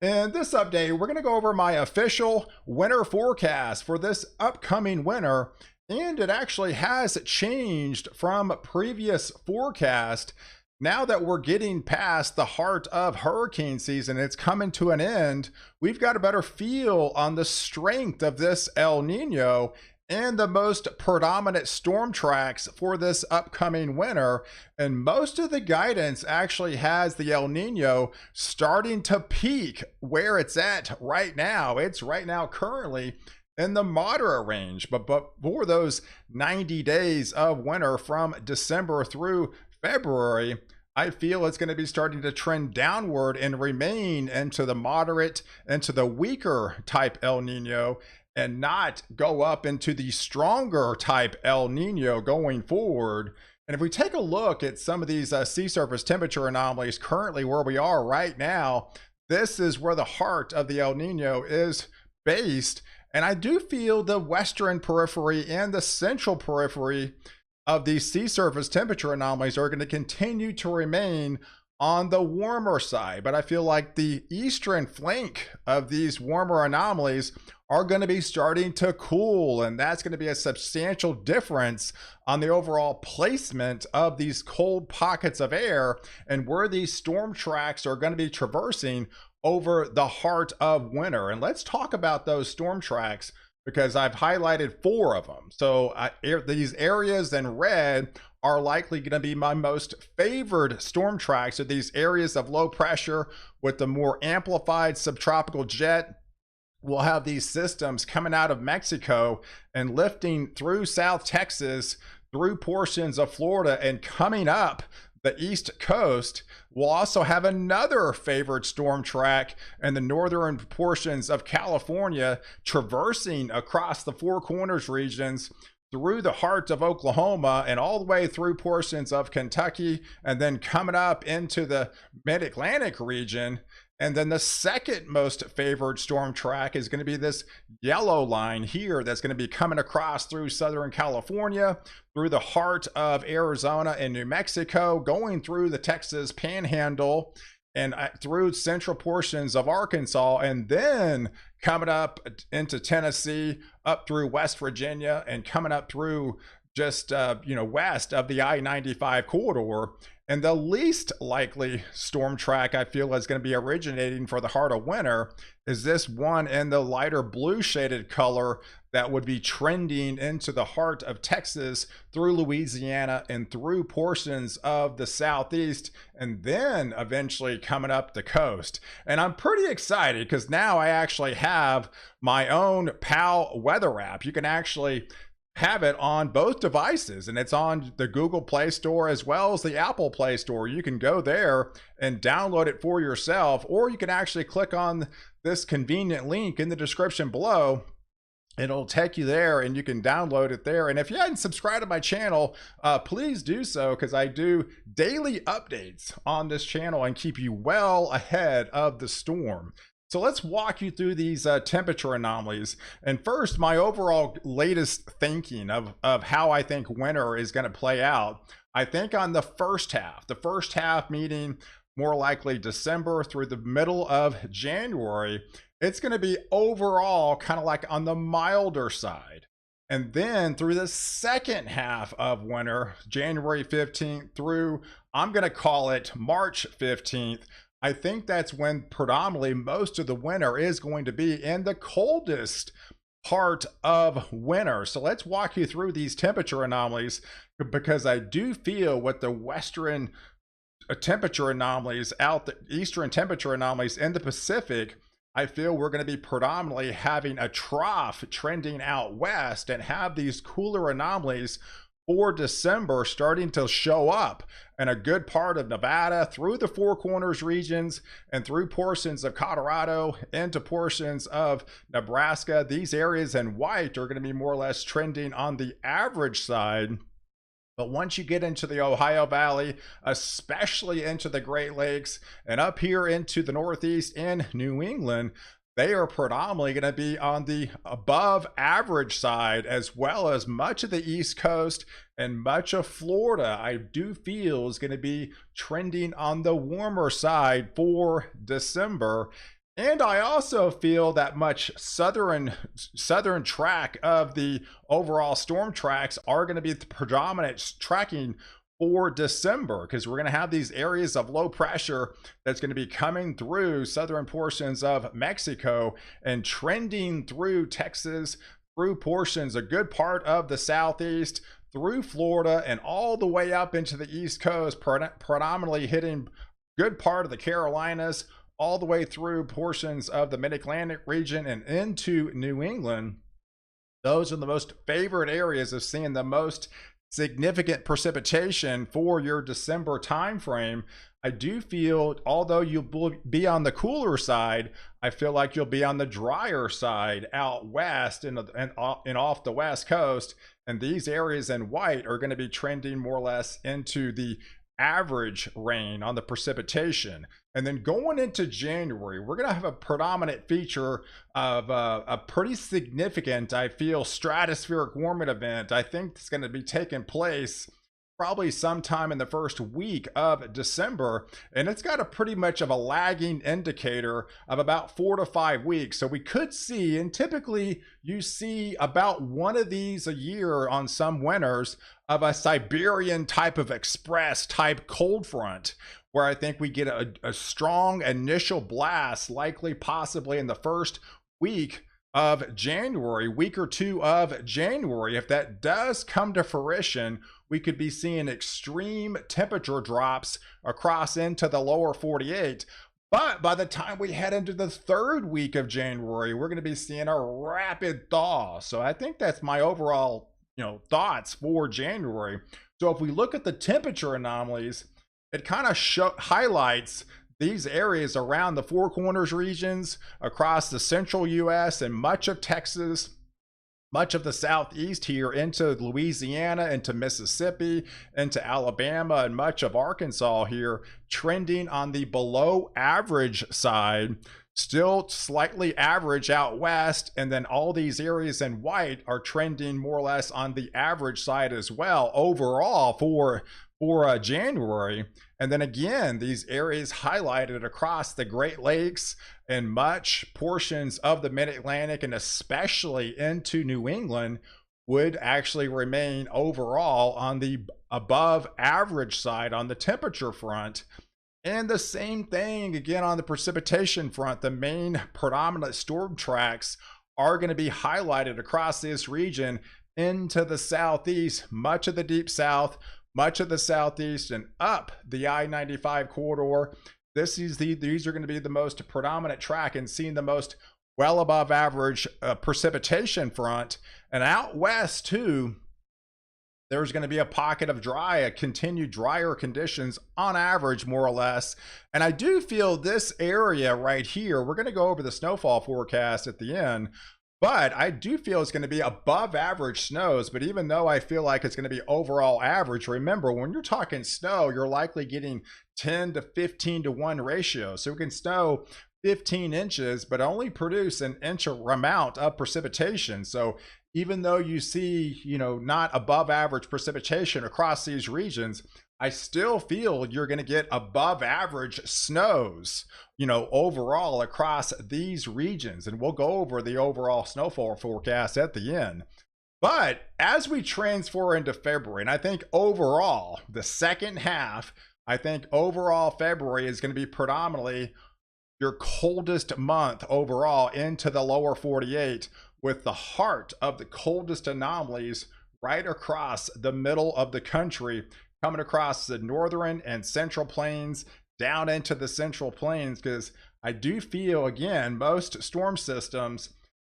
In this update, we're going to go over my official winter forecast for this upcoming winter, and it actually has changed from previous forecast. Now that we're getting past the heart of hurricane season, it's coming to an end, we've got a better feel on the strength of this El Nino and the most predominant storm tracks for this upcoming winter. And most of the guidance actually has the El Nino starting to peak where it's at right now. It's right now currently in the moderate range, but for those 90 days of winter from December through February, I feel it's going to be starting to trend downward and remain into the moderate, into the weaker type El Nino, and not go up into the stronger type El Nino going forward. And if we take a look at some of these sea surface temperature anomalies currently where we are right now, this is where the heart of the El Nino is based. And I do feel the western periphery and the central periphery of these sea surface temperature anomalies are going to continue to remain on the warmer side. But I feel like the eastern flank of these warmer anomalies are going to be starting to cool, and that's going to be a substantial difference on the overall placement of these cold pockets of air and where these storm tracks are going to be traversing over the heart of winter. And let's talk about those storm tracks, because I've highlighted 4 of them. So these areas in red are likely going to be my most favored storm tracks. So these areas of low pressure with the more amplified subtropical jet. We'll have these systems coming out of Mexico and lifting through South Texas, through portions of Florida, and coming up the East Coast. We'll also have another favored storm track in the northern portions of California, traversing across the Four Corners regions, through the heart of Oklahoma, and all the way through portions of Kentucky, and then coming up into the Mid-Atlantic region. And then the second most favored storm track is going to be this yellow line here that's going to be coming across through Southern California, through the heart of Arizona and New Mexico, going through the Texas Panhandle, and through central portions of Arkansas, and then coming up into Tennessee, up through West Virginia, and coming up through just west of the I-95 corridor. And the least likely storm track I feel is going to be originating for the heart of winter is this one in the lighter blue shaded color that would be trending into the heart of Texas, through Louisiana, and through portions of the Southeast, and then eventually coming up the coast. And I'm pretty excited because now I actually have my own PAL weather app. You can actually have it on both devices, and it's on the Google Play Store as well as the Apple Play Store. You can go there and download it for yourself, or you can actually click on this convenient link in the description below. It'll take you there and you can download it there. And if you hadn't subscribed to my channel, please do so, because I do daily updates on this channel and keep you well ahead of the storm. So let's walk you through these temperature anomalies. And first, my overall latest thinking of how I think winter is going to play out. I think on the first half meaning more likely December through the middle of January, it's going to be overall kind of like on the milder side. And then through the second half of winter, January 15th through, I'm going to call it March 15th, I think that's when predominantly most of the winter is going to be in the coldest part of winter. So let's walk you through these temperature anomalies, because I do feel with the western temperature anomalies out, the eastern temperature anomalies in the Pacific, I feel we're going to be predominantly having a trough trending out west and have these cooler anomalies for December starting to show up in a good part of Nevada, through the Four Corners regions, and through portions of Colorado into portions of Nebraska. These areas in white are going to be more or less trending on the average side. But once you get into the Ohio Valley, especially into the Great Lakes, and up here into the Northeast in New England, they are predominantly going to be on the above average side, as well as much of the East Coast and much of Florida. I do feel is going to be trending on the warmer side for December. And I also feel that much southern track of the overall storm tracks are going to be the predominant tracking for December, because we're going to have these areas of low pressure that's going to be coming through southern portions of Mexico and trending through Texas, through portions, a good part of the southeast, through Florida, and all the way up into the East Coast, predominantly hitting good part of the Carolinas, all the way through portions of the Mid-Atlantic region and into New England. Those are the most favorite areas of seeing the most significant precipitation for your December timeframe. I do feel, although you'll be on the cooler side, I feel like you'll be on the drier side out west and off the West Coast. And these areas in white are going to be trending more or less into the average rain on the precipitation. And then going into January, we're going to have a predominant feature of a pretty significant, I feel, stratospheric warming event. I think it's going to be taking place probably sometime in the first week of December, and it's got a pretty much of a lagging indicator of about 4 to 5 weeks. So we could see, and typically you see about one of these a year on some winters, of a Siberian type of express type cold front, where I think we get a strong initial blast, likely possibly in the first week of January, week or two of January. If that does come to fruition, we could be seeing extreme temperature drops across into the lower 48. But by the time we head into the third week of January, we're going to be seeing a rapid thaw. So I think that's my overall, thoughts for January. So if we look at the temperature anomalies, it kind of highlights these areas around the Four Corners regions, across the central US and much of Texas, much of the southeast here into Louisiana, into Mississippi, into Alabama, and much of Arkansas here, trending on the below average side. Still slightly average out west, and then all these areas in white are trending more or less on the average side as well overall for January. And then again, these areas highlighted across the Great Lakes and much portions of the Mid-Atlantic and especially into New England would actually remain overall on the above average side on the temperature front. And the same thing again on the precipitation front. The main predominant storm tracks are going to be highlighted across this region into the southeast, much of the deep south, much of the southeast, and up the I-95 corridor. These are going to be the most predominant track and seeing the most well above average precipitation front. And out west too, there's going to be a pocket of continued drier conditions on average, more or less. And I do feel this area right here, we're going to go over the snowfall forecast at the end, but I do feel it's going to be above average snows. But even though I feel like it's going to be overall average, remember, when you're talking snow, you're likely getting 10 to 15 to 1 ratio. So we can snow 15 inches, but only produce an inch amount of precipitation. So even though you see, not above average precipitation across these regions, I still feel you're going to get above average snows, overall across these regions. And we'll go over the overall snowfall forecast at the end. But as we transfer into February, and I think overall, the second half, I think overall February is going to be predominantly your coldest month overall into the lower 48, with the heart of the coldest anomalies right across the middle of the country, coming across the northern and central plains down into the central plains. Because I do feel, again, most storm systems,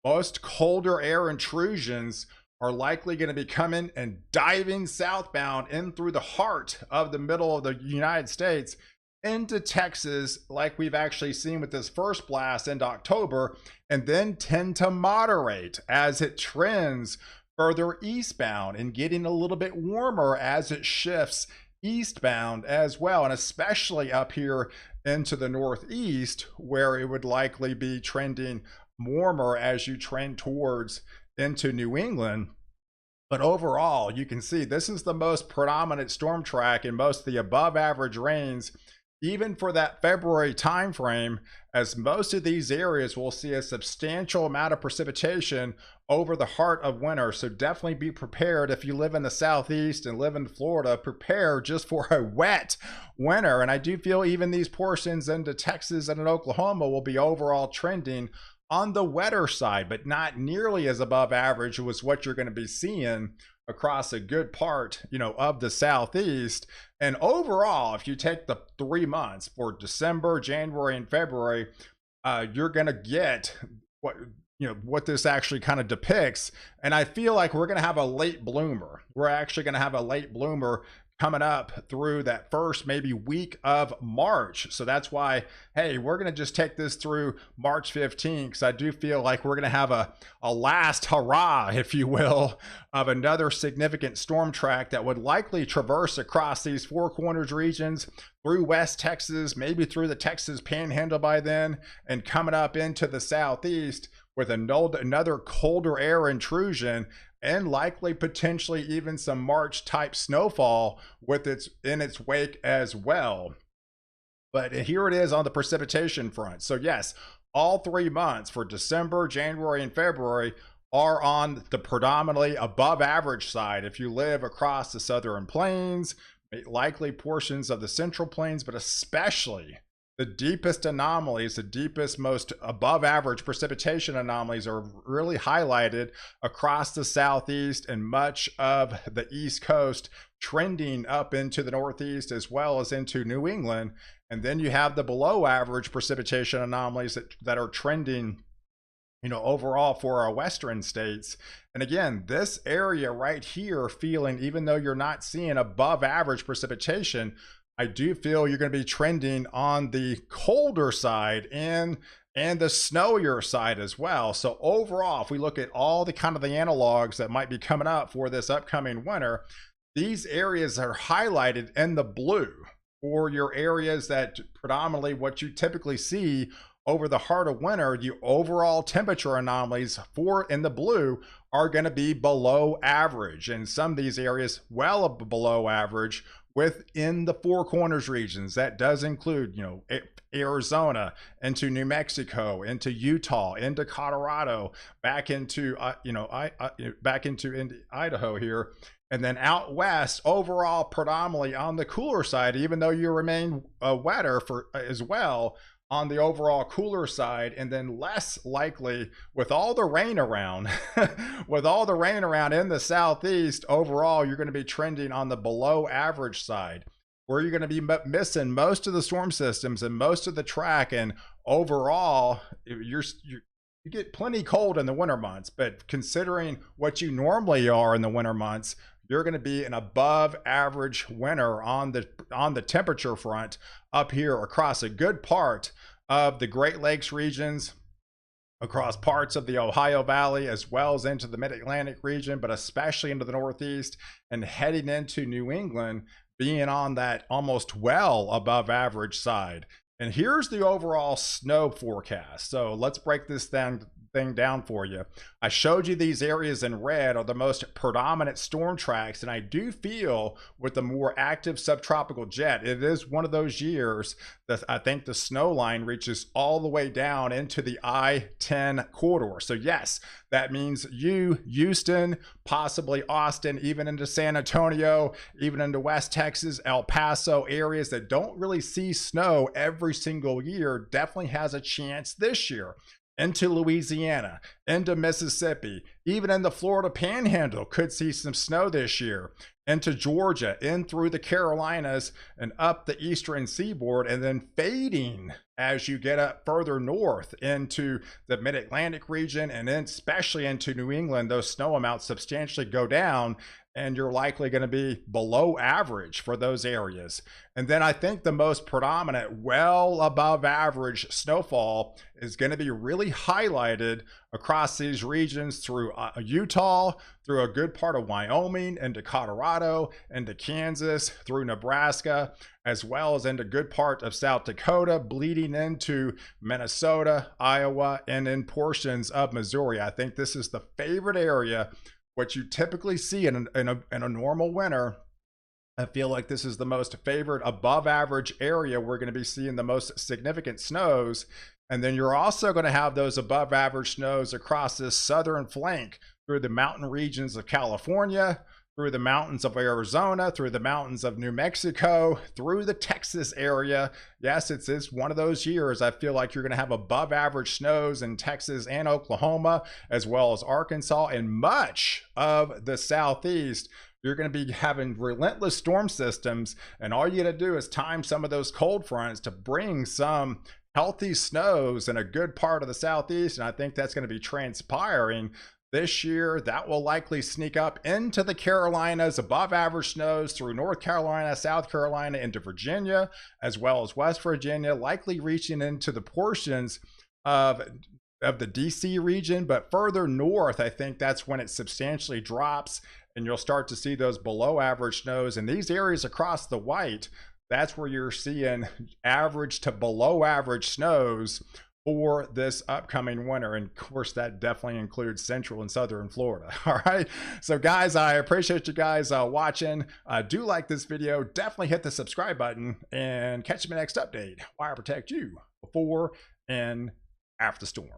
most colder air intrusions are likely going to be coming and diving southbound in through the heart of the middle of the United States into Texas, like we've actually seen with this first blast in October, and then tend to moderate as it trends further eastbound and getting a little bit warmer as it shifts eastbound as well, and especially up here into the northeast, where it would likely be trending warmer as you trend towards into New England. But overall, you can see this is the most predominant storm track, and most of the above average rains even for that February timeframe, as most of these areas will see a substantial amount of precipitation over the heart of winter. So definitely be prepared if you live in the Southeast and live in Florida, prepare just for a wet winter. And I do feel even these portions into Texas and in Oklahoma will be overall trending on the wetter side, but not nearly as above average was what you're going to be seeing across a good part, of the Southeast. And overall, if you take the 3 months for December, January, and February, you're going to get what this actually kind of depicts. And I feel like we're going to have a late bloomer. We're actually going to have a late bloomer coming up through that first maybe week of March. So that's why, hey, we're going to just take this through March 15th, because I do feel like we're going to have a last hurrah, if you will, of another significant storm track that would likely traverse across these Four Corners regions through West Texas, maybe through the Texas Panhandle by then, and coming up into the Southeast with another colder air intrusion, and likely potentially even some March type snowfall in its wake as well. But here it is on the precipitation front. So yes, all 3 months for December, January, and February are on the predominantly above average side. If you live across the southern plains, likely portions of the central plains, but especially the deepest anomalies, the deepest, most above average precipitation anomalies are really highlighted across the Southeast and much of the East Coast, trending up into the Northeast as well as into New England. And then you have the below average precipitation anomalies that are trending, overall for our Western states. And again, this area right here feeling, even though you're not seeing above average precipitation, I do feel you're going to be trending on the colder side and the snowier side as well. So overall, if we look at all the kind of the analogs that might be coming up for this upcoming winter, these areas are highlighted in the blue for your areas that predominantly what you typically see over the heart of winter. The overall temperature anomalies in the blue are going to be below average, and some of these areas well below average within the Four Corners regions. That does include, Arizona, into New Mexico, into Utah, into Colorado, back into Idaho here, and then out west. Overall, predominantly on the cooler side, even though you remain wetter as well on the overall cooler side, and then less likely with all the rain around in the Southeast. Overall, you're going to be trending on the below average side, where you're going to be missing most of the storm systems and most of the track. And overall, you get plenty cold in the winter months, but considering what you normally are in the winter months, you're going to be an above average winter on the temperature front up here across a good part of the Great Lakes regions, across parts of the Ohio Valley, as well as into the Mid-Atlantic region, but especially into the Northeast, and heading into New England, being on that almost well above average side. And here's the overall snow forecast. So let's break this thing down for you. I showed you these areas in red are the most predominant storm tracks, and I do feel with the more active subtropical jet, it is one of those years that I think the snow line reaches all the way down into the I-10 corridor. So yes, that means Houston, possibly Austin, even into San Antonio, even into West Texas, El Paso, areas that don't really see snow every single year, definitely has a chance this year. Into Louisiana, into Mississippi, even in the Florida Panhandle could see some snow this year, into Georgia, in through the Carolinas and up the eastern seaboard, and then fading as you get up further north into the Mid-Atlantic region, and then especially into New England. Those snow amounts substantially go down, and you're likely going to be below average for those areas. And then I think the most predominant, well above average snowfall is going to be really highlighted across these regions through Utah, through a good part of Wyoming, into Colorado, into Kansas, through Nebraska, as well as into good part of South Dakota, bleeding into Minnesota, Iowa, and in portions of Missouri. I think this is the favorite area. What you typically see in a normal winter I feel like this is the most favored above average area. We're going to be seeing the most significant snows. And then you're also going to have those above average snows across this southern flank through the mountain regions of California, through the mountains of Arizona, through the mountains of New Mexico, through the Texas area. Yes, it's one of those years I feel like you're going to have above average snows in Texas and Oklahoma, as well as Arkansas and much of the Southeast. You're going to be having relentless storm systems, and all you got to do is time some of those cold fronts to bring some healthy snows in a good part of the Southeast. And I think that's going to be transpiring this year. That will likely sneak up into the Carolinas, above average snows through North Carolina, South Carolina, into Virginia, as well as West Virginia, likely reaching into the portions of the DC region. But further north, I think that's when it substantially drops, and you'll start to see those below average snows in these areas across the white. That's where you're seeing average to below average snows for this upcoming winter. And of course, that definitely includes central and southern Florida. All right. So guys, I appreciate you guys watching. Do like this video. Definitely hit the subscribe button and catch me next update. Why I protect you before and after the storm.